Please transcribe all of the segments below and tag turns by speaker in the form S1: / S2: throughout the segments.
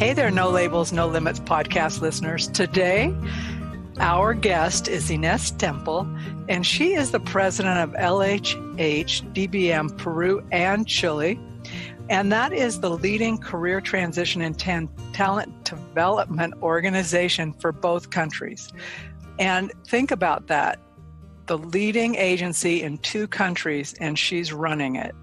S1: Hey there, No Labels, No Limits podcast listeners. Today, our guest is Ines Temple, and she is the president of LHH DBM Peru and Chile. And that is the leading career transition and talent development organization for both countries. And think about that. The leading agency in two countries, and she's running it.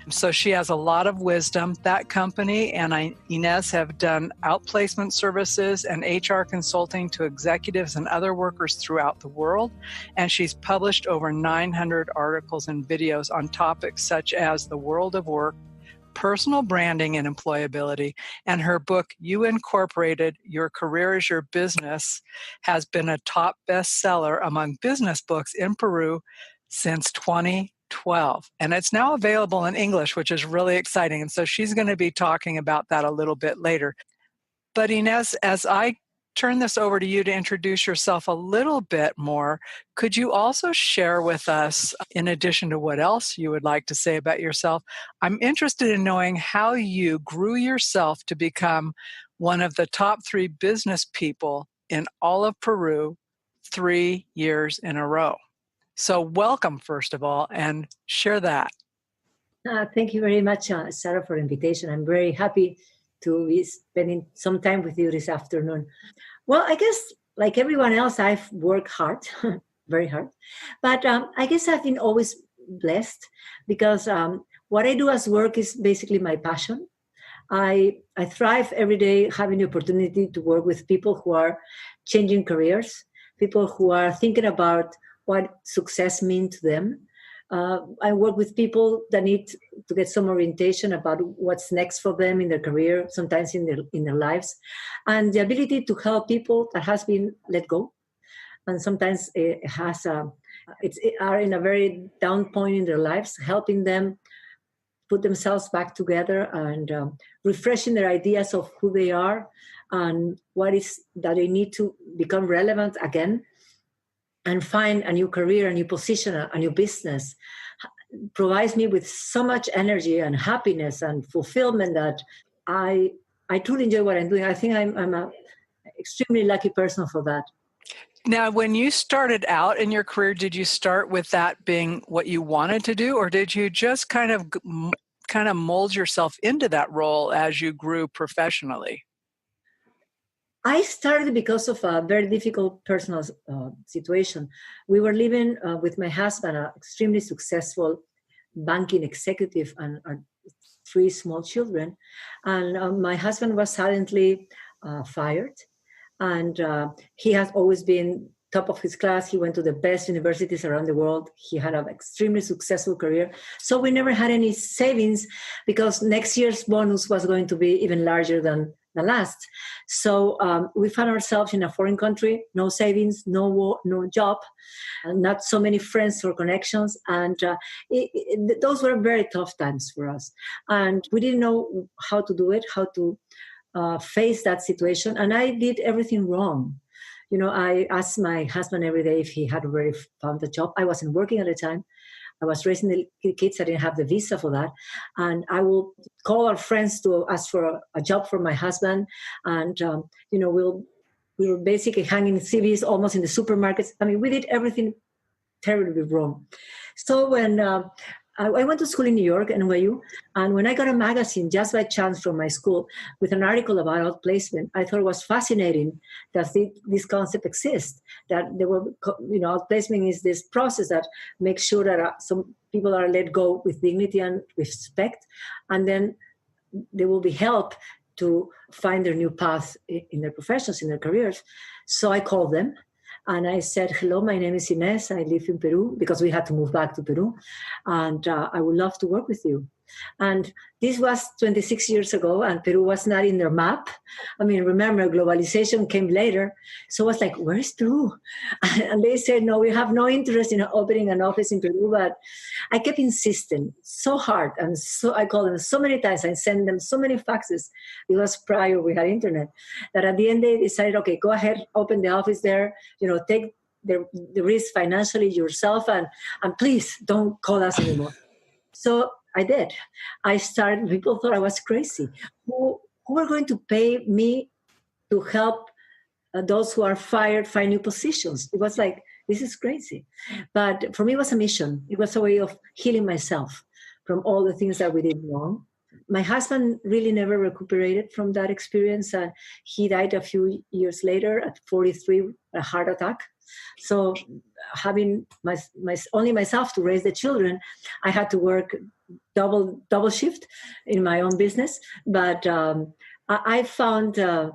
S1: So she has a lot of wisdom. That company and Ines have done outplacement services and HR consulting to executives and other workers throughout the world. And she's published over 900 articles and videos on topics such as the world of work, personal branding and employability, and her book, You Incorporated, Your Career is Your Business, has been a top bestseller among business books in Peru since 2012. And it's now available in English, which is really exciting. And so she's going to be talking about that a little bit later. But Ines, as I turn this over to you to introduce yourself a little bit more, could you also share with us, in addition to what else you would like to say about yourself, I'm interested in knowing how you grew yourself to become one of the top 3 business people in all of Peru 3 years in a row. So welcome, first of all, and share that.
S2: Thank you very much, Sarah, for the invitation. I'm very happy to be spending some time with you this afternoon. Well, I guess like everyone else, I've worked hard, very hard. But I guess I've been always blessed because what I do as work is basically my passion. I thrive every day having the opportunity to work with people who are changing careers, people who are thinking about what success means to them. I work with people that need to get some orientation about what's next for them in their career, sometimes in their lives, and the ability to help people that has been let go, and sometimes are in a very down point in their lives, helping them put themselves back together and refreshing their ideas of who they are and what is that they need to become relevant again. And find a new career, a new position, a new business, provides me with so much energy and happiness and fulfillment that I truly enjoy what I'm doing. I think I'm an extremely lucky person for that.
S1: Now, when you started out in your career, did you start with that being what you wanted to do, or did you just kind of mold yourself into that role as you grew professionally?
S2: I started because of a very difficult personal situation. We were living with my husband, an extremely successful banking executive, and our 3 small children. And my husband was suddenly fired. And he has always been top of his class. He went to the best universities around the world. He had an extremely successful career. So we never had any savings because next year's bonus was going to be even larger than the last. So we found ourselves in a foreign country, no savings, no job, not so many friends or connections. And those were very tough times for us. And we didn't know how to do it, how to face that situation. And I did everything wrong. You know, I asked my husband every day if he had already found a job. I wasn't working at the time. I was raising the kids. I didn't have the visa for that. And I will call our friends to ask for a job for my husband. And, we were basically hanging CVs almost in the supermarkets. I mean, we did everything terribly wrong. So when I went to school in New York, NYU, and when I got a magazine just by chance from my school with an article about outplacement, I thought it was fascinating that this concept exists, that there were, outplacement is this process that makes sure that some people are let go with dignity and respect, and then there will be help to find their new path in their professions, in their careers. So I called them. And I said, hello, my name is Ines. I live in Peru because we had to move back to Peru. And I would love to work with you. And this was 26 years ago, and Peru was not in their map. I mean, remember, globalization came later. So I was like, where is Peru? And they said, no, we have no interest in opening an office in Peru. But I kept insisting so hard. And so I called them so many times. I sent them so many faxes. It was prior we had internet. That at the end they decided, okay, go ahead, open the office there, take the risk financially yourself, and please don't call us anymore. So I did. I started, people thought I was crazy. Who who are going to pay me to help those who are fired find new positions? It was like, this is crazy. But for me, it was a mission. It was a way of healing myself from all the things that we did wrong. My husband really never recuperated from that experience. He died a few years later at 43, a heart attack. So having only myself to raise the children, I had to work double shift in my own business. But I found the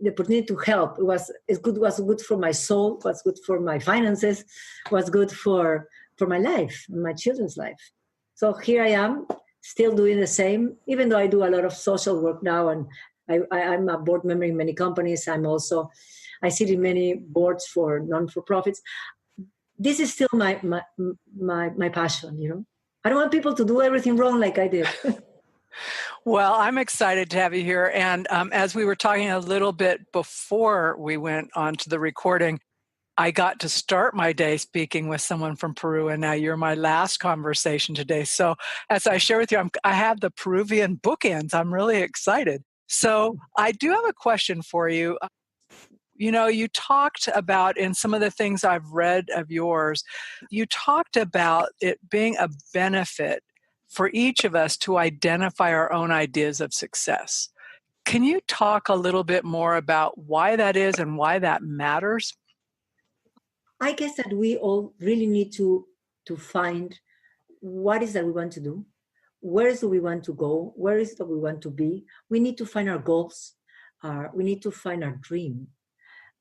S2: opportunity to help. Was good for my soul, was good for my finances, was good for my life, my children's life. So here I am, still doing the same, even though I do a lot of social work now, and I'm a board member in many companies. I sit in many boards for non-for-profits. This is still my passion, you know. I don't want people to do everything wrong like I did.
S1: Well, I'm excited to have you here. And as we were talking a little bit before we went on to the recording, I got to start my day speaking with someone from Peru, and now you're my last conversation today. So as I share with you, I have the Peruvian bookends. I'm really excited. So I do have a question for you. You know, you talked about, in some of the things I've read of yours, you talked about it being a benefit for each of us to identify our own ideas of success. Can you talk a little bit more about why that is and why that matters?
S2: I guess that we all really need to find what is that we want to do, where do we want to go, where is that we want to be. We need to find our goals. We need to find our dream,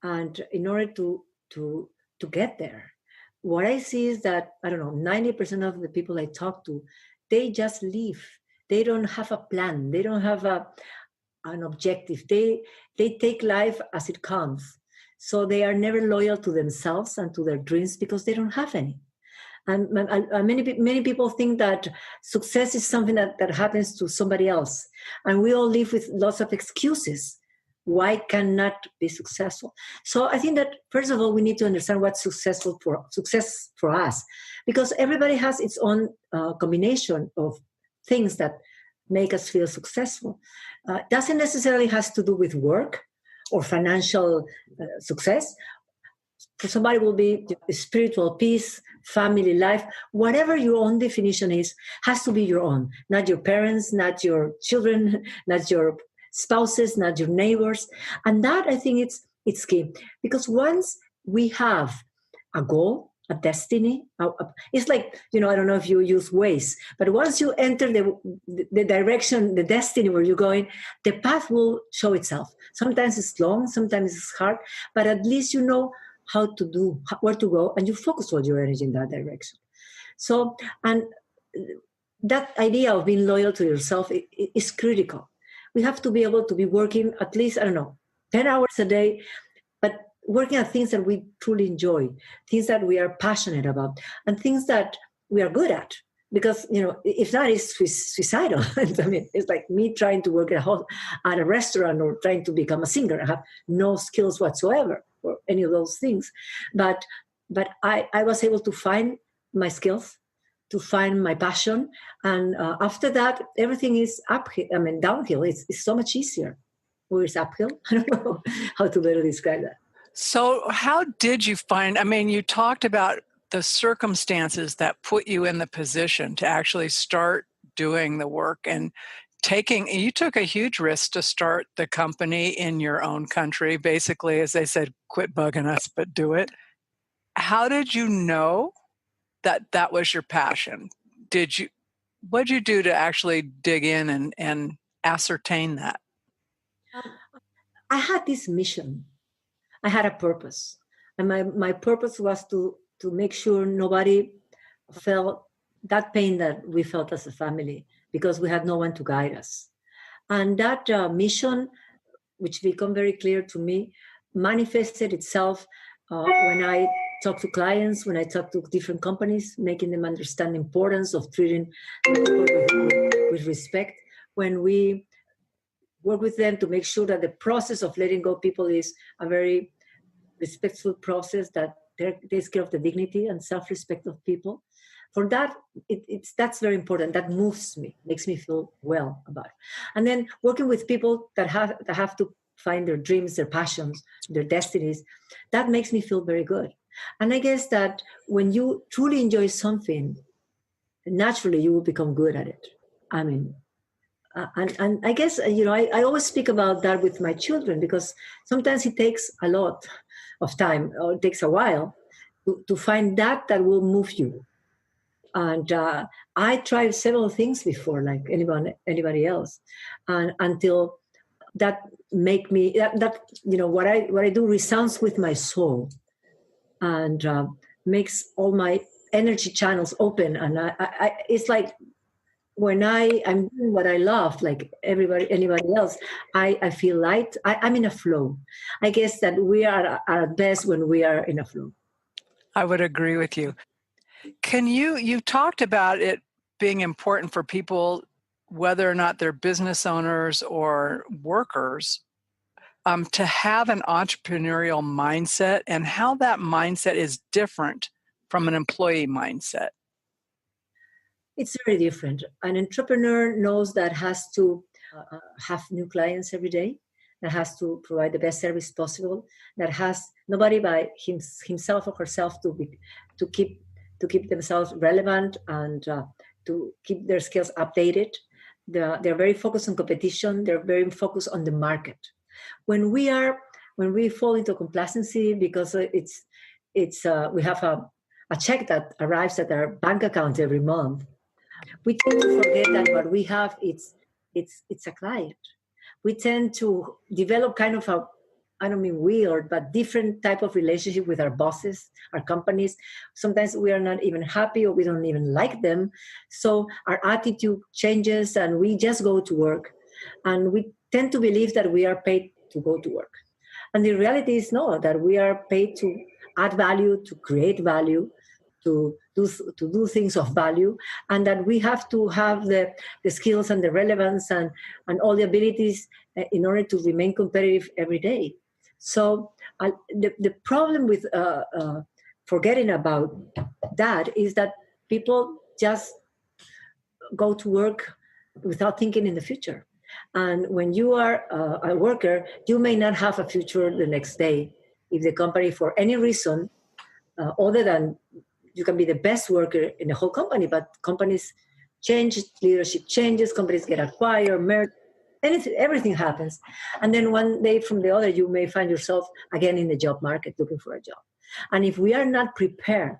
S2: and in order to get there, what I see is that 90% of the people I talk to, they just leave. They don't have a plan. They don't have an objective. They take life as it comes. So they are never loyal to themselves and to their dreams because they don't have any. And many people think that success is something that happens to somebody else. And we all live with lots of excuses. Why cannot be successful? So I think that, first of all, we need to understand what's success for us. Because everybody has its own combination of things that make us feel successful. Doesn't necessarily has to do with work or financial success. For somebody will be spiritual peace, family life, whatever your own definition is, has to be your own, not your parents, not your children, not your spouses, not your neighbors. And that, I think, it's key. Because once we have a goal, a destiny, it's like, I don't know if you use Waze, but once you enter the direction, the destiny where you're going, the path will show itself. Sometimes it's long, sometimes it's hard, but at least you know how to do, where to go, and you focus all your energy in that direction. So, and that idea of being loyal to yourself is critical. We have to be able to be working at least, 10 hours a day, but working at things that we truly enjoy, things that we are passionate about, and things that we are good at. Because, if not, it's suicidal. I mean, it's like me trying to work at a restaurant or trying to become a singer. I have no skills whatsoever for any of those things. But I was able to find my skills, to find my passion. And after that, everything is uphill. I mean, downhill. It's so much easier. Or it's uphill. I don't know how to better describe that.
S1: So how did you find, you talked about the circumstances that put you in the position to actually start doing the work and you took a huge risk to start the company in your own country. Basically, as they said, quit bugging us, but do it. How did you know that was your passion? What'd you do to actually dig in and ascertain that?
S2: I had this mission. I had a purpose. And my purpose was to make sure nobody felt that pain that we felt as a family, because we had no one to guide us. And that mission, which became very clear to me, manifested itself when I talk to clients, when I talk to different companies, making them understand the importance of treating people with respect, when we work with them to make sure that the process of letting go people is a very respectful process that takes care of the dignity and self-respect of people. for that, that's very important. That moves me, makes me feel well about it. And then working with people that have to find their dreams, their passions, their destinies, that makes me feel very good. And I guess that when you truly enjoy something, naturally you will become good at it. I mean, and I guess, I always speak about that with my children, because sometimes it takes a lot of time, or it takes a while to find that will move you. And I tried several things before, like anybody else, and until that make me that what I do resounds with my soul, and makes all my energy channels open. And I it's like when I'm doing what I love, like anybody else, I feel light. I'm in a flow. I guess that we are at best when we are in a flow.
S1: I would agree with you. You talked about it being important for people, whether or not they're business owners or workers, to have an entrepreneurial mindset, and how that mindset is different from an employee mindset.
S2: It's very different. An entrepreneur knows that has to have new clients every day, that has to provide the best service possible, that has nobody by himself or herself to keep themselves relevant, and to keep their skills updated. They're very focused on competition. They're very focused on the market. When we fall into complacency because we have a check that arrives at our bank account every month, we tend to forget that what we have it's a client. We tend to develop kind of I don't mean weird, but different type of relationship with our bosses, our companies. Sometimes we are not even happy, or we don't even like them. So our attitude changes, and we just go to work. And we tend to believe that we are paid to go to work. And the reality is no, that we are paid to add value, to create value, to do things of value, and that we have to have the skills and the relevance and all the abilities in order to remain competitive every day. So the problem with forgetting about that is that people just go to work without thinking in the future. And when you are a worker, you may not have a future the next day if the company, for any reason, other than you can be the best worker in the whole company, but companies change, leadership changes, companies get acquired, merged, everything happens. And then one day from the other, you may find yourself again in the job market looking for a job. And if we are not prepared,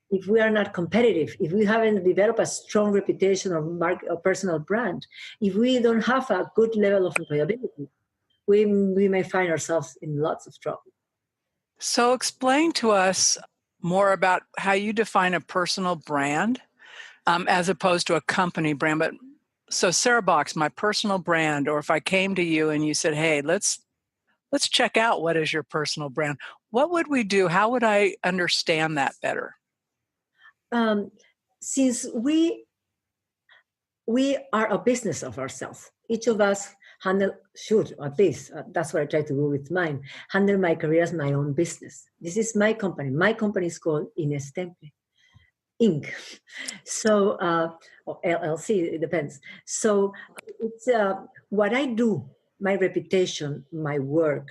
S2: if we are not competitive, if we haven't developed a strong reputation or market or personal brand, if we don't have a good level of employability, we may find ourselves in lots of trouble.
S1: So explain to us more about how you define a personal brand as opposed to a company brand. But so Sarah Box, my personal brand, or if I came to you and you said, hey, let's check out what is your personal brand, what would we do? How would I understand that better?
S2: Since we are a business of ourselves, each of us should, at least, that's what I try to do with mine, handle my career as my own business. This is my company. My company is called Ines Temple, Inc. So, or LLC, it depends. So it's what I do, my reputation, my work,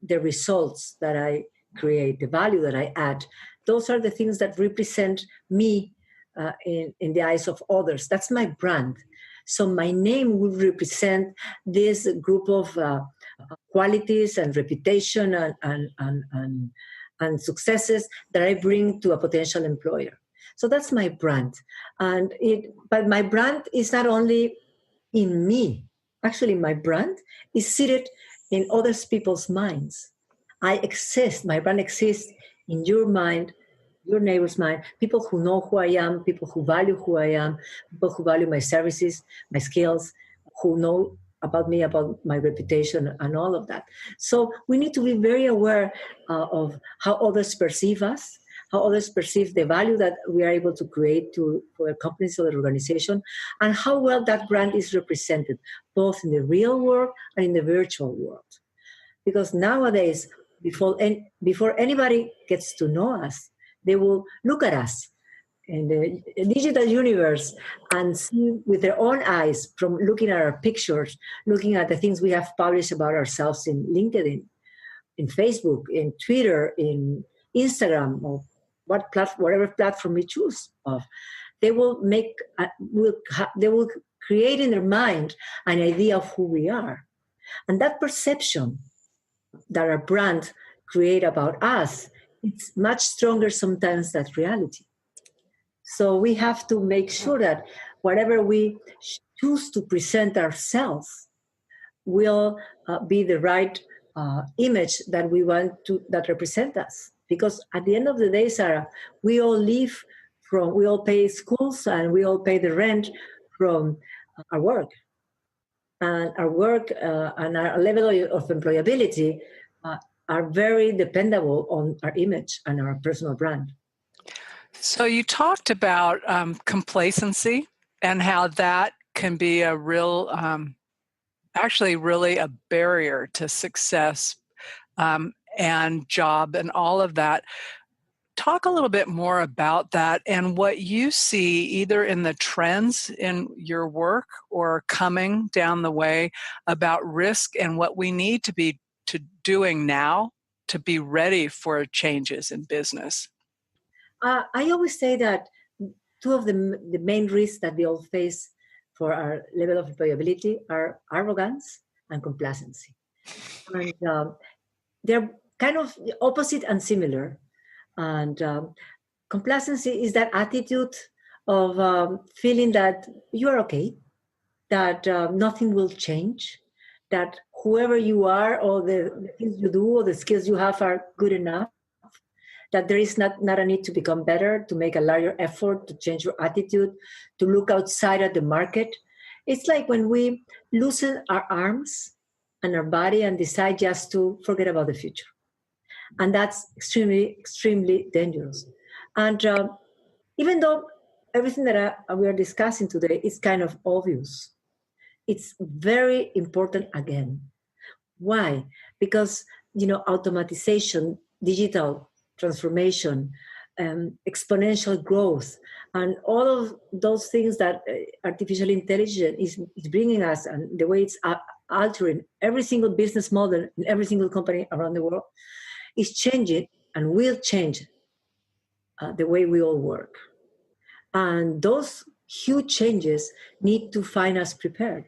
S2: the results that I create, the value that I add, those are the things that represent me in the eyes of others. That's my brand. So my name would represent this group of qualities and reputation and successes that I bring to a potential employer. So that's my brand. But my brand is not only in me. Actually, my brand is seated in other people's minds. I exist, my brand exists in your mind, your neighbor's mind, people who know who I am, people who value who I am, people who value my services, my skills, who know about me, about my reputation, and all of that. So we need to be very aware of how others perceive us, how others perceive the value that we are able to create for a company or an organization, and how well that brand is represented, both in the real world and in the virtual world. Because nowadays, before anybody gets to know us, they will look at us in the digital universe and see with their own eyes from looking at our pictures, looking at the things we have published about ourselves in LinkedIn, in Facebook, in Twitter, in Instagram, or whatever platform we choose of, they will they will create in their mind an idea of who we are, and that perception that our brand create about us, it's much stronger sometimes than reality. So we have to make sure that whatever we choose to present ourselves will be the right image that we want to that represent us. Because at the end of the day, Sarah, we all we all pay schools and we all pay the rent from our work. And our work and our level of employability are very dependable on our image and our personal brand.
S1: So you talked about complacency and how that can be a real, actually really a barrier to success and job and all of that. Talk a little bit more about that and what you see either in the trends in your work or coming down the way about risk and what we need to be doing now to be ready for changes in business.
S2: I always say that two of the main risks that we all face for our level of employability are arrogance and complacency. And they're kind of opposite and similar. And complacency is that attitude of feeling that you are okay, that nothing will change, that whoever you are or the things you do or the skills you have are good enough, that there is not a need to become better, to make a larger effort, to change your attitude, to look outside at the market. It's like when we loosen our arms and our body and decide just to forget about the future. And that's extremely, extremely dangerous. And even though everything that we are discussing today is kind of obvious, it's very important again. Why? Because, automatization, digital transformation, exponential growth, and all of those things that artificial intelligence is bringing us, and the way it's altering every single business model in every single company around the world, is changing and will change the way we all work. And those huge changes need to find us prepared.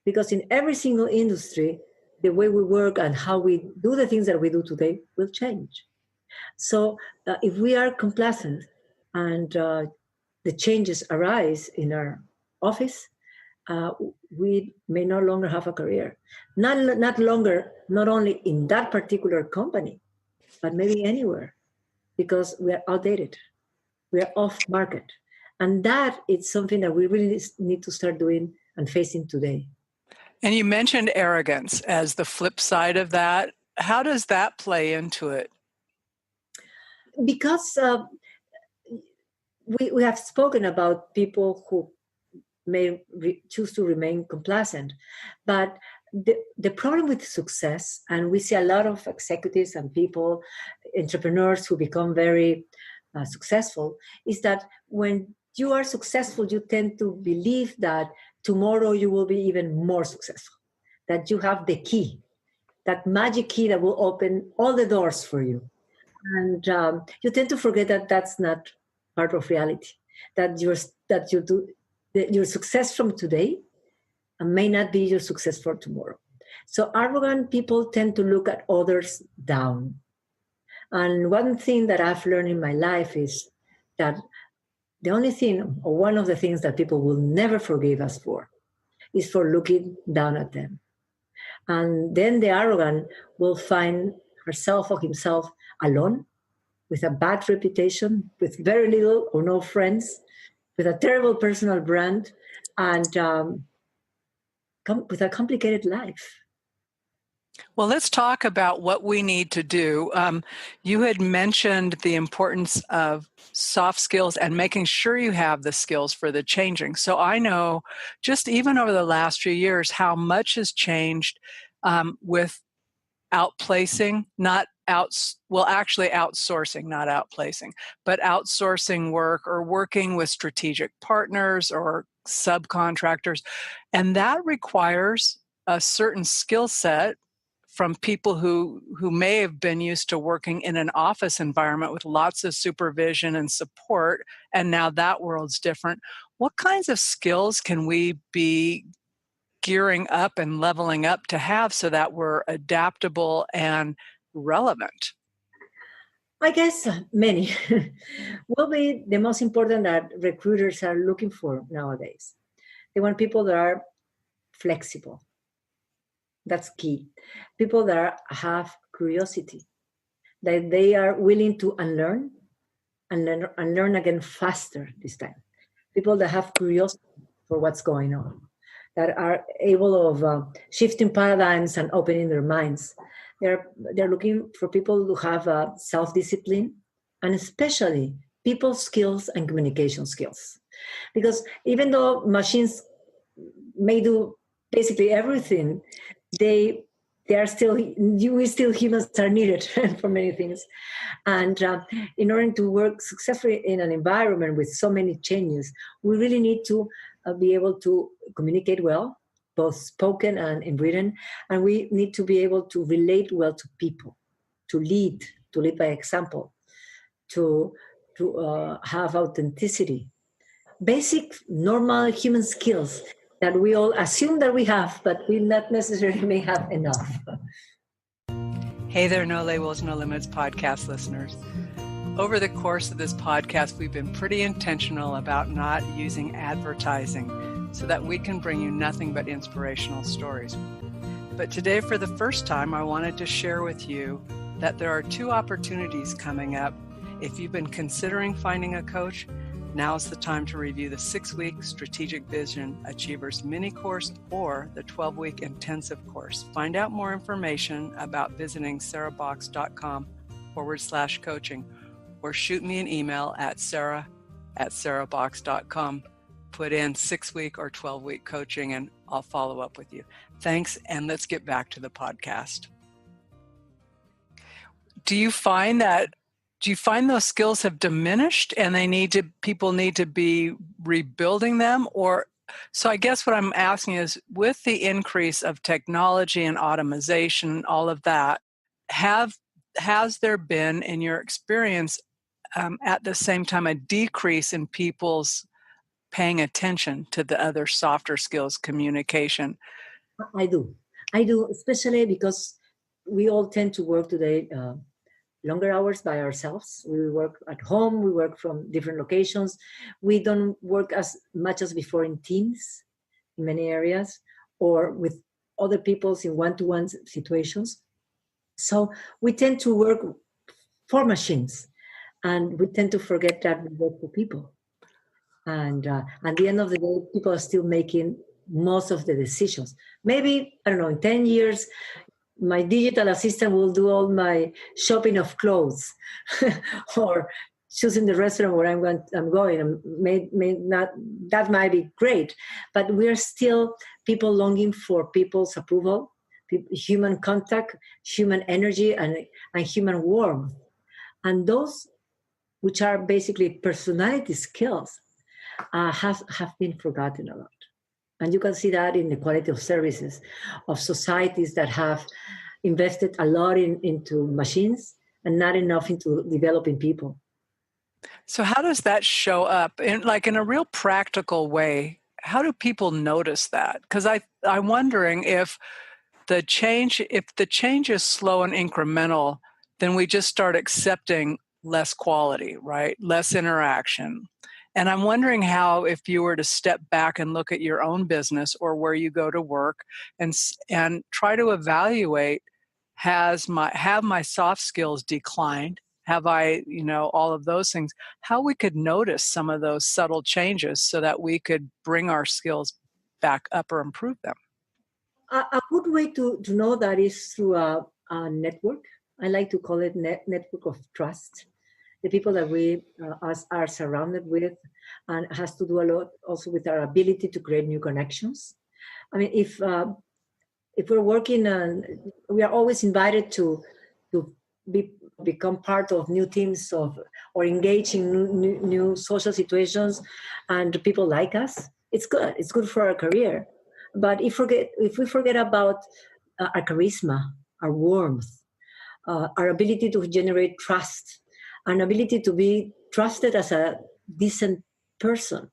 S2: Because in every single industry, the way we work and how we do the things that we do today will change. So if we are complacent and the changes arise in our office, we may no longer have a career. Not only in that particular company, but maybe anywhere, because we are outdated. We are off market. And that is something that we really need to start doing and facing today.
S1: And you mentioned arrogance as the flip side of that. How does that play into it?
S2: Because we have spoken about people who may choose to remain complacent. But the problem with success, and we see a lot of executives and people, entrepreneurs who become very successful, is that when you are successful, you tend to believe that tomorrow you will be even more successful, that you have the key, that magic key that will open all the doors for you. And you tend to forget that that's not part of reality, that your success from today may not be your success for tomorrow. So arrogant people tend to look at others down. And one thing that I've learned in my life is that the only thing, or one of the things that people will never forgive us for, is for looking down at them. And then the arrogant will find herself or himself alone, with a bad reputation, with very little or no friends, with a terrible personal brand, and with a complicated life.
S1: Well, let's talk about what we need to do. You had mentioned the importance of soft skills and making sure you have the skills for the changing. So I know just even over the last few years how much has changed with outplacing, not outsourcing, not outplacing, but outsourcing work or working with strategic partners or subcontractors. And that requires a certain skill set from people who may have been used to working in an office environment with lots of supervision and support, and now that world's different. What kinds of skills can we be gearing up and leveling up to have so that we're adaptable and relevant?
S2: I guess many will be the most important that recruiters are looking for nowadays. They want people that are flexible. That's key. People that have curiosity, that they are willing to unlearn and learn again faster this time. People that have curiosity for what's going on, that are able of shifting paradigms and opening their minds. They're looking for people who have self-discipline and especially people skills and communication skills. Because even though machines may do basically everything, they are still, we still humans are needed for many things. And in order to work successfully in an environment with so many changes, we really need to be able to communicate well, both spoken and in written, and we need to be able to relate well to people, to lead by example, to have authenticity, basic normal human skills that we all assume that we have, but we not necessarily may have enough.
S1: Hey there, No Labels, No Limits podcast listeners. Over the course of this podcast, we've been pretty intentional about not using advertising so that we can bring you nothing but inspirational stories. But today, for the first time, I wanted to share with you that there are 2 opportunities coming up. If you've been considering finding a coach, now's the time to review the 6-week Strategic Vision Achievers mini course or the 12-week intensive course. Find out more information about visiting sarahbox.com/coaching or shoot me an email at sarah@sarahbox.com. Put in 6-week or 12-week coaching and I'll follow up with you. Thanks, and let's get back to the podcast. Do you find those skills have diminished and people need to be rebuilding them? Or, so I guess what I'm asking is, with the increase of technology and automation, all of that, has there been, in your experience, at the same time, a decrease in people's paying attention to the other softer skills, communication?
S2: I do, especially because we all tend to work today longer hours by ourselves. We work at home, we work from different locations. We don't work as much as before in teams in many areas or with other peoples in one-to-one situations. So we tend to work for machines and we tend to forget that we work for people. And at the end of the day, people are still making most of the decisions. Maybe, I don't know, in 10 years, my digital assistant will do all my shopping of clothes or choosing the restaurant where I'm going. That might be great, but we're still people longing for people's approval, human contact, human energy, and human warmth. And those, which are basically personality skills, have been forgotten a lot. And you can see that in the quality of services of societies that have invested a lot into machines and not enough into developing people.
S1: So how does that show up in a real practical way? How do people notice that? Because I'm wondering if the change is slow and incremental, then we just start accepting less quality, right? Less interaction. And I'm wondering how, if you were to step back and look at your own business or where you go to work and try to evaluate, have my soft skills declined? Have I, all of those things, how we could notice some of those subtle changes so that we could bring our skills back up or improve them?
S2: A good way to know that is through a network. I like to call it network of trust. The people that we are surrounded with, and has to do a lot also with our ability to create new connections. I mean, if we're working on, we are always invited to become part of new teams or engage in new social situations, and people like us, it's good. It's good for our career. But if we forget about our charisma, our warmth, our ability to generate trust, an ability to be trusted as a decent person,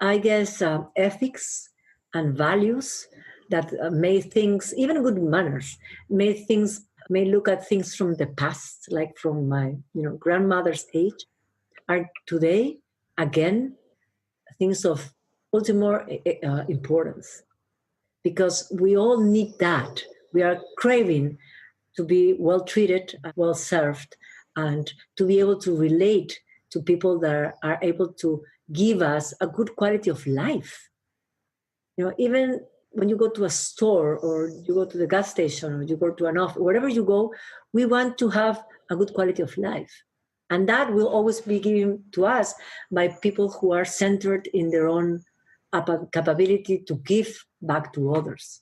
S2: I guess ethics and values that made things, even good manners, may look at things from the past, like from my grandmother's age, are today again things of ultimate importance, because we all need that. We are craving to be well treated, well served, and to be able to relate to people that are able to give us a good quality of life. Even when you go to a store, or you go to the gas station, or you go to an office, wherever you go, we want to have a good quality of life. And that will always be given to us by people who are centered in their own capability to give back to others.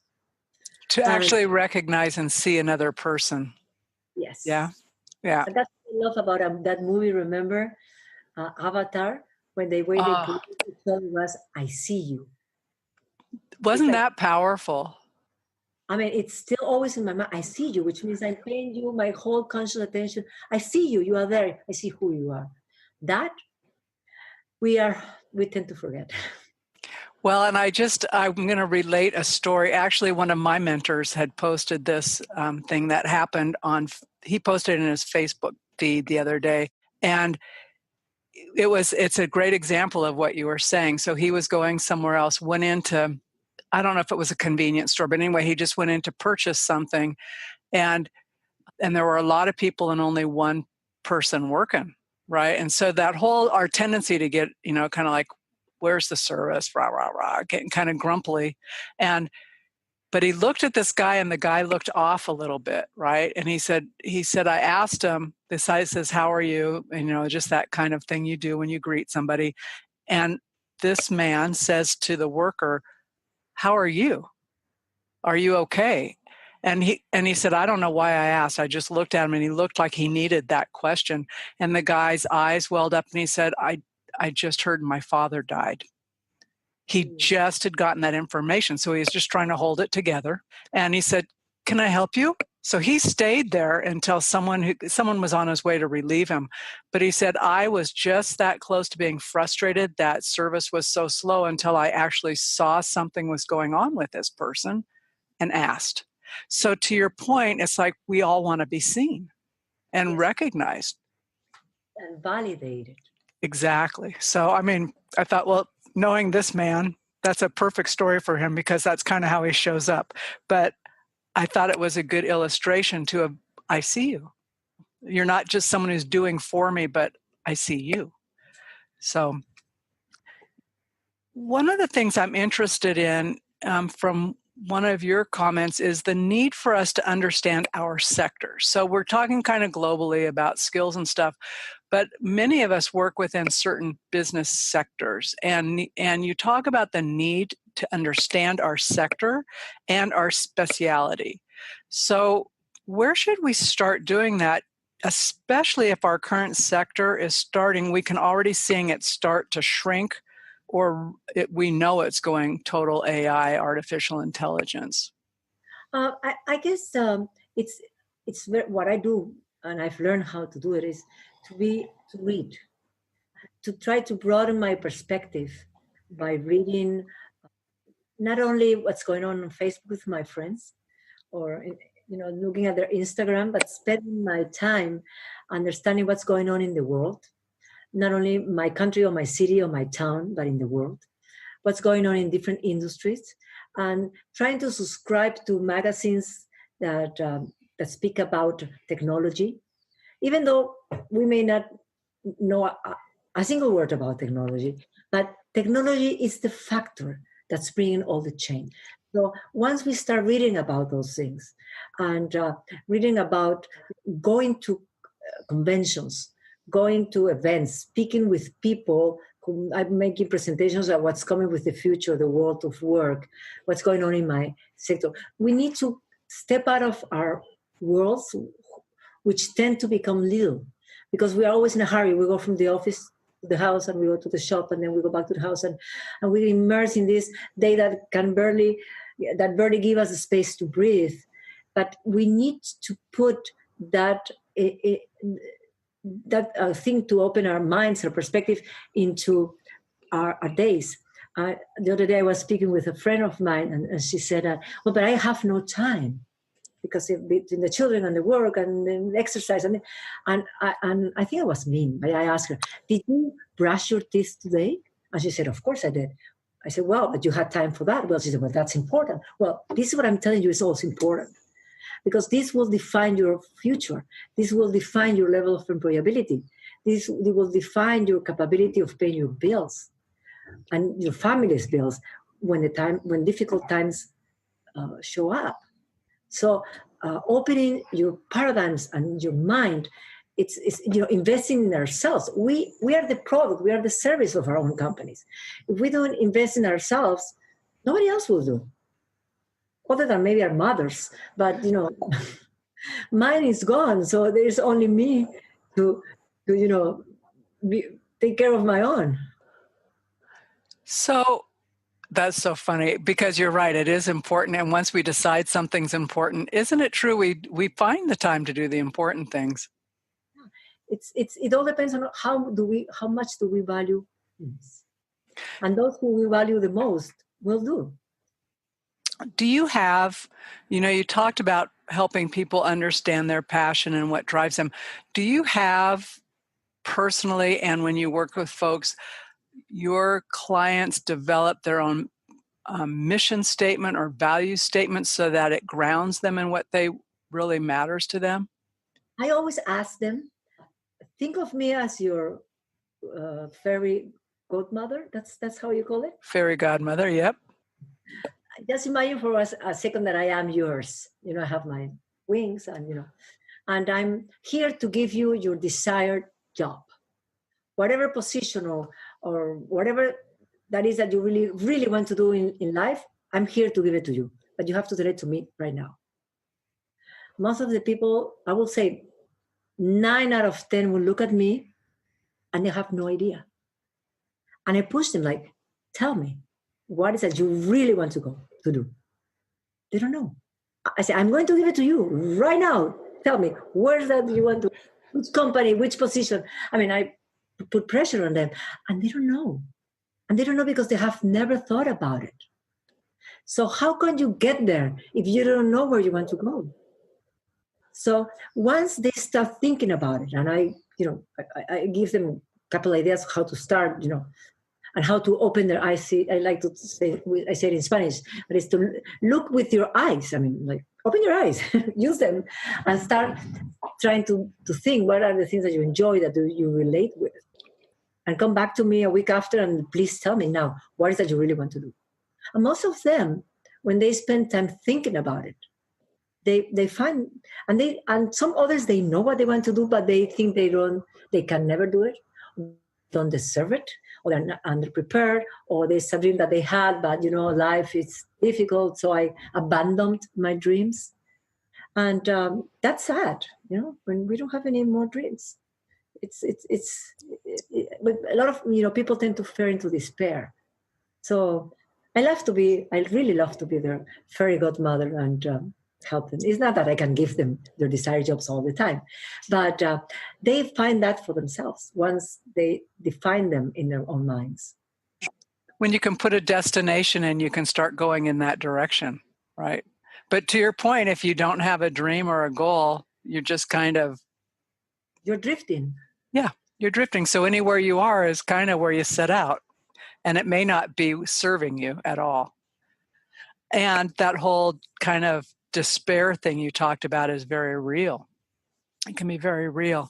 S1: To actually recognize and see another person.
S2: Yes.
S1: Yeah. Yeah.
S2: And that's what I love about that movie, remember? Avatar, when the way they put it was, I see you.
S1: Wasn't that powerful?
S2: I mean, it's still always in my mind. I see you, which means I'm paying you my whole conscious attention. I see you. You are there. I see who you are. That we tend to forget.
S1: Well, and I'm going to relate a story. Actually, one of my mentors had posted this thing that happened he posted in his Facebook feed the other day. And it's a great example of what you were saying. So he was going somewhere else, went into, I don't know if it was a convenience store, but anyway, he just went in to purchase something. And there were a lot of people and only one person working, right? And so our tendency to get, kind of like, where's the service, rah, rah, rah, getting kind of grumpy. But he looked at this guy, and the guy looked off a little bit, right? And he said, I asked him, this guy says, how are you? And, just that kind of thing you do when you greet somebody. And this man says to the worker, how are you? Are you okay? And he said, I don't know why I asked. I just looked at him, and he looked like he needed that question. And the guy's eyes welled up, and he said, I just heard my father died. He just had gotten that information. So he was just trying to hold it together. And he said, can I help you? So he stayed there until someone was on his way to relieve him. But he said, I was just that close to being frustrated that service was so slow until I actually saw something was going on with this person and asked. So to your point, it's like we all want to be seen and recognized.
S2: And validated.
S1: Exactly. So, I thought, well, knowing this man, that's a perfect story for him, because that's kind of how he shows up. But I thought it was a good illustration I see you. You're not just someone who's doing for me, but I see you. So one of the things I'm interested in from one of your comments is the need for us to understand our sectors. So we're talking kind of globally about skills and stuff, but many of us work within certain business sectors, and you talk about the need to understand our sector and our speciality. So where should we start doing that, especially if our current sector is starting, we can already seeing it start to shrink, or we know it's going total AI, artificial intelligence?
S2: I guess it's what I do, and I've learned how to do it, is to read, to try to broaden my perspective by reading not only what's going on Facebook with my friends, or looking at their Instagram, but spending my time understanding what's going on in the world, not only my country or my city or my town, but in the world, what's going on in different industries, and trying to subscribe to magazines that speak about technology, even though we may not know a single word about technology, but technology is the factor that's bringing all the change. So once we start reading about those things, and reading about going to conventions, going to events, speaking with people who I'm making presentations of what's coming with the future, the world of work, what's going on in my sector. We need to step out of our worlds, which tend to become little because we are always in a hurry. We go from the office to the house and we go to the shop and then we go back to the house and we immerse in this day that barely give us a space to breathe. But we need to put that thing to open our minds, our perspective into our days. The other day I was speaking with a friend of mine and she said, well, but I have no time because between the children and the work and the exercise. And I think I was mean, but I asked her, did you brush your teeth today? And she said, of course I did. I said, well, but you had time for that. Well, she said, well, that's important. Well, this is what I'm telling you is also important because this will define your future. This will define your level of employability. This will define your capability of paying your bills and your family's bills when difficult times show up. So opening your paradigms and your mind, it's investing in ourselves. We are the product, we are the service of our own companies. If we don't invest in ourselves, nobody else will do. Other than maybe our mothers, but mine is gone. So there's only me to take care of my own.
S1: So that's so funny because you're right. It is important. And once we decide something's important, isn't it true? We find the time to do the important things.
S2: It all depends on how much do we value things. And those who we value the most will do.
S1: Do you have, you talked about helping people understand their passion and what drives them. Do you have personally, and when you work with folks, your clients develop their own mission statement or value statement so that it grounds them in what they really matters to them?
S2: I always ask them, think of me as your fairy godmother. That's how you call it?
S1: Fairy godmother, yep.
S2: Just imagine for us a second that I am yours. I have my wings and I'm here to give you your desired job. Whatever position or whatever that is that you really, really want to do in life, I'm here to give it to you. But you have to tell it to me right now. Most of the people, I will say 9 out of 10 will look at me and they have no idea. And I push them like, tell me, what is that you really want to do? They don't know. I say, I'm going to give it to you right now. Tell me, where's that you want to, which company, which position? I mean, I put pressure on them and they don't know. And they don't know because they have never thought about it. So how can you get there if you don't know where you want to go? So once they start thinking about it, and I give them a couple ideas how to start, and how to open their eyes. I like to say, I say it in Spanish, but it's to look with your eyes. I mean, like, open your eyes, use them, and start trying to think what are the things that you enjoy, that you relate with. And come back to me a week after and please tell me now, what is that you really want to do? And most of them, when they spend time thinking about it, they find, and some others, they know what they want to do, but they think they can never do it, don't deserve it, or they're not underprepared, or there's a dream that they had, but life is difficult, so I abandoned my dreams. And that's sad, when we don't have any more dreams. But a lot of people tend to fall into despair. So I really love to be their fairy godmother and help them. It's not that I can give them their desired jobs all the time, but they find that for themselves once they define them in their own minds.
S1: When you can put a destination and you can start going in that direction, right? But to your point, if you don't have a dream or a goal, you're just
S2: you're drifting.
S1: Yeah, you're drifting. So anywhere you are is kind of where you set out, and it may not be serving you at all. And that whole kind of despair thing you talked about is very real. It can be very real.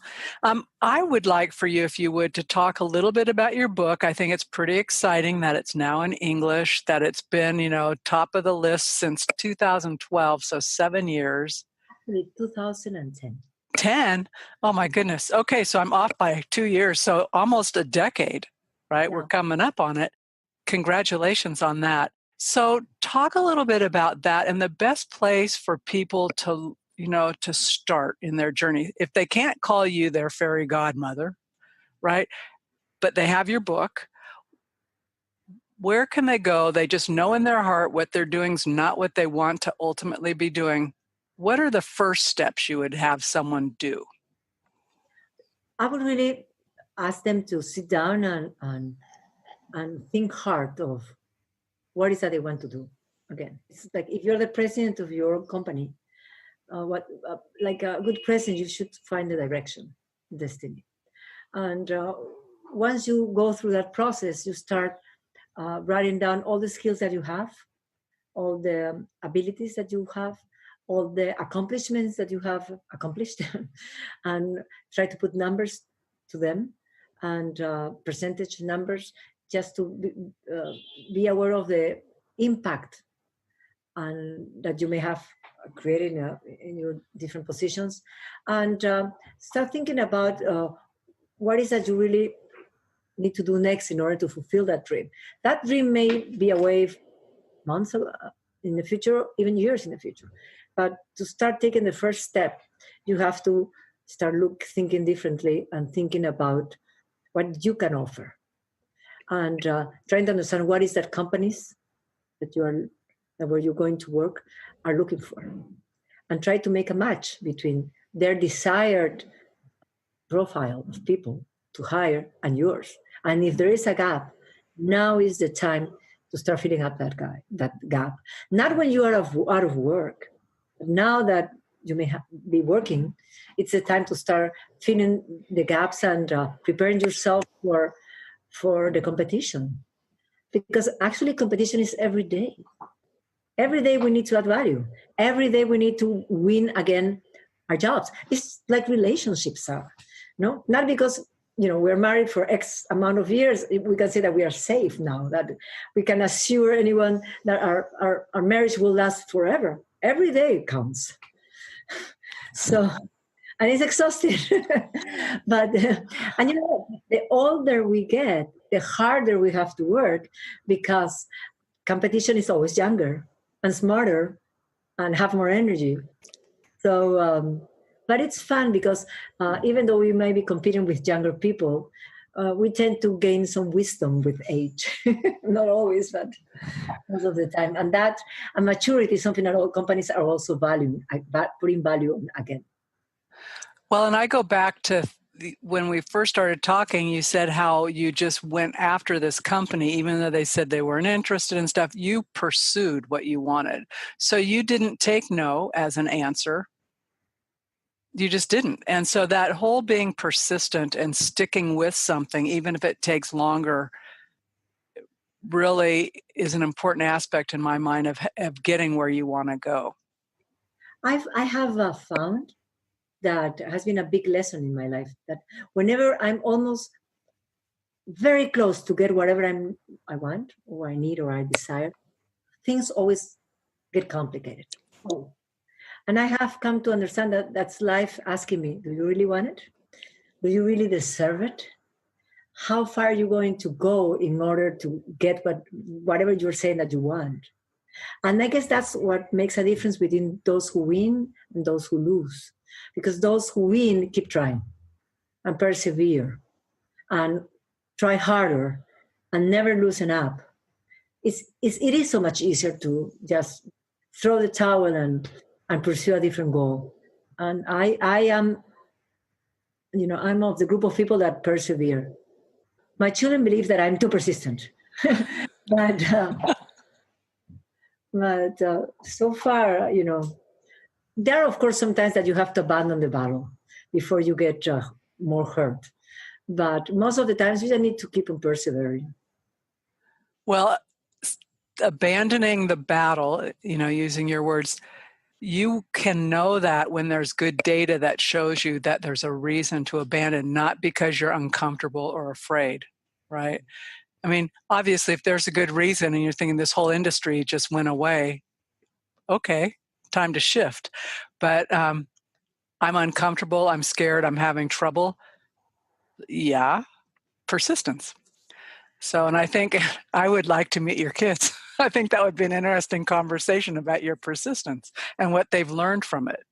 S1: I would like for you, if you would, to talk a little bit about your book. I think it's pretty exciting that it's now in English, that it's been, top of the list since 2012, so 7 years.
S2: Actually, 2010.
S1: 10? Oh my goodness. Okay, so I'm off by 2 years, so almost a decade, right? Yeah. We're coming up on it. Congratulations on that. So talk a little bit about that and the best place for people to to start in their journey? If they can't call you their fairy godmother, right? But they have your book, where can they go? They just know in their heart what they're doing is not what they want to ultimately be doing. What are the first steps you would have someone do?
S2: I would really ask them to sit down and think hard of what is that they want to do. Again, it's like if you're the president of your company, like a good president, you should find the direction, destiny. And once you go through that process, you start writing down all the skills that you have, all the abilities that you have, all the accomplishments that you have accomplished, and try to put numbers to them and percentage numbers, just to be aware of the impact and that you may have created in your different positions, and start thinking about what is that you really need to do next in order to fulfill that dream. That dream may be away months in the future, even years in the future. But to start taking the first step, you have to start thinking differently and thinking about what you can offer, and trying to understand what is that companies that where you're going to work are looking for, and try to make a match between their desired profile of people to hire and yours. And if there is a gap, now is the time to start filling up that gap. Not when you are out of work. Now that you may be working, it's the time to start filling the gaps and preparing yourself for the competition. Because actually competition is every day. Every day we need to add value. Every day we need to win again our jobs. It's like relationships are. No, not because we're married for X amount of years, we can say that we are safe now, that we can assure anyone that our marriage will last forever. Every day counts. So, and it's exhausting. But, and the older we get, the harder we have to work, because competition is always younger and smarter and have more energy. So, but it's fun because even though we may be competing with younger people, we tend to gain some wisdom with age. Not always, but most of the time. And that maturity is something that all companies are also valuing, putting value on again.
S1: Well, and I go back to when we first started talking, you said how you just went after this company, even though they said they weren't interested in stuff. You pursued what you wanted. So you didn't take no as an answer. You just didn't. And so that whole being persistent and sticking with something, even if it takes longer, really is an important aspect in my mind of getting where you want to go. I
S2: have found that has been a big lesson in my life, that whenever I'm almost very close to get whatever I want or I need or I desire, things always get complicated. Oh. And I have come to understand that that's life asking me, do you really want it? Do you really deserve it? How far are you going to go in order to get whatever you're saying that you want? And I guess that's what makes a difference between those who win and those who lose. Because those who win keep trying and persevere and try harder and never loosen up. It is so much easier to just throw the towel and pursue a different goal. And I am, I'm of the group of people that persevere. My children believe that I'm too persistent. but so far, there are, of course, sometimes that you have to abandon the battle before you get more hurt. But most of the times, you just need to keep on persevering.
S1: Well, abandoning the battle, using your words, you can know that when there's good data that shows you that there's a reason to abandon, not because you're uncomfortable or afraid, right? I mean, obviously, if there's a good reason and you're thinking this whole industry just went away, okay, time to shift. But I'm uncomfortable, I'm scared, I'm having trouble. Yeah, persistence. So, and I think I would like to meet your kids. I think that would be an interesting conversation about your persistence and what they've learned from it.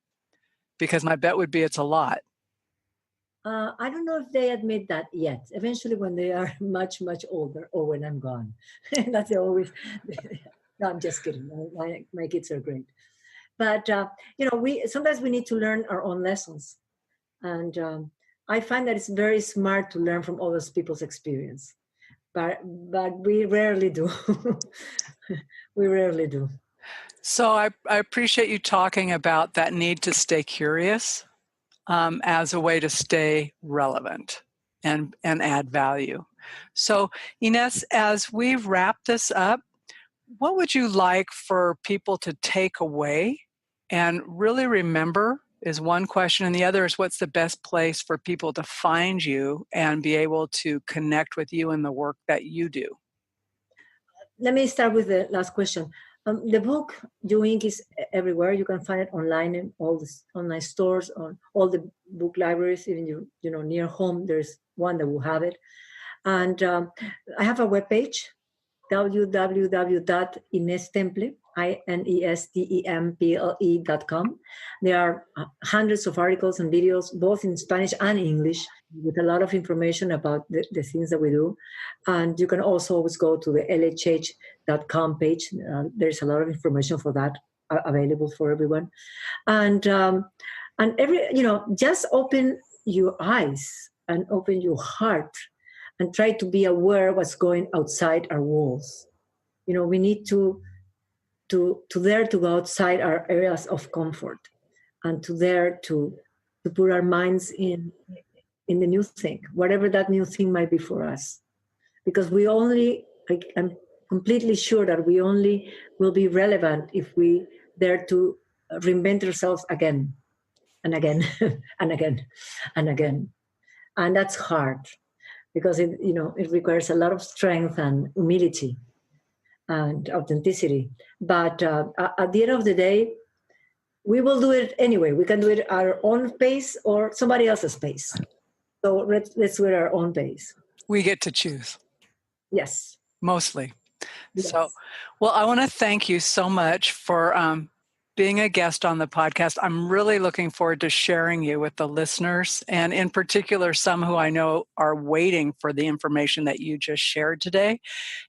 S1: Because my bet would be it's a lot.
S2: I don't know if they admit that yet. Eventually, when they are much, much older, or when I'm gone. That's always. No, I'm just kidding. My kids are great, but we sometimes we need to learn our own lessons, and I find that it's very smart to learn from other people's experience, but we rarely do. We rarely do.
S1: So I appreciate you talking about that need to stay curious as a way to stay relevant and add value. So Ines, as we wrap this up, what would you like for people to take away and really remember is one question, and the other is what's the best place for people to find you and be able to connect with you in the work that you do?
S2: Let me start with the last question. The book You Inc. is everywhere. You can find it online in all the online stores, on all the book libraries. Even near home, there's one that will have it. And I have a webpage, www.inestemple, INESTEMPLE.com. There are hundreds of articles and videos, both in Spanish and English, with a lot of information about the things that we do. And you can also always go to the LHH.com page. There's a lot of information for that available for everyone. And just open your eyes and open your heart and try to be aware of what's going outside our walls. We need to dare to go outside our areas of comfort and to dare to put our minds in the new thing, whatever that new thing might be for us. Because I'm completely sure that we only will be relevant if we dare to reinvent ourselves again and again and again and again. And that's hard because it requires a lot of strength and humility and authenticity. But at the end of the day, we will do it anyway. We can do it at our own pace or somebody else's pace. So let's do it at our own pace.
S1: We get to choose.
S2: Yes.
S1: Mostly.
S2: Yes.
S1: So, well, I want to thank you so much for being a guest on the podcast. I'm really looking forward to sharing you with the listeners, and in particular, some who I know are waiting for the information that you just shared today.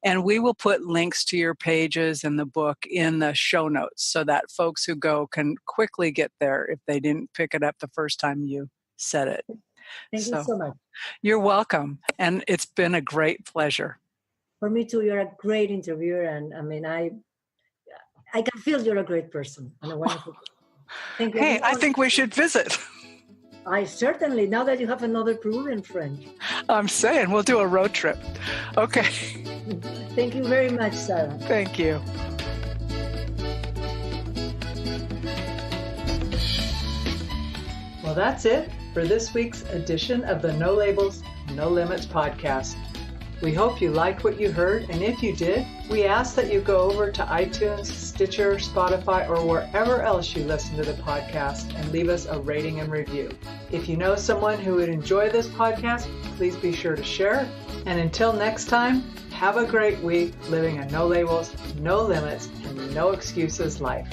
S1: And we will put links to your pages and the book in the show notes so that folks who go can quickly get there if they didn't pick it up the first time you said it.
S2: Thank you so much.
S1: You're welcome. And it's been a great pleasure.
S2: For me too. You're a great interviewer. And I can feel you're a great person and a wonderful person. Thank you.
S1: Hey, I think we should visit.
S2: I certainly, now that you have another Peruvian friend.
S1: I'm saying we'll do a road trip. Okay.
S2: Thank you very much, Sarah.
S1: Thank you. Well, that's it for this week's edition of the No Labels, No Limits podcast. We hope you liked what you heard, and if you did, we ask that you go over to iTunes, Stitcher, Spotify, or wherever else you listen to the podcast and leave us a rating and review. If you know someone who would enjoy this podcast, please be sure to share it. And until next time, have a great week living a no labels, no limits, and no excuses life.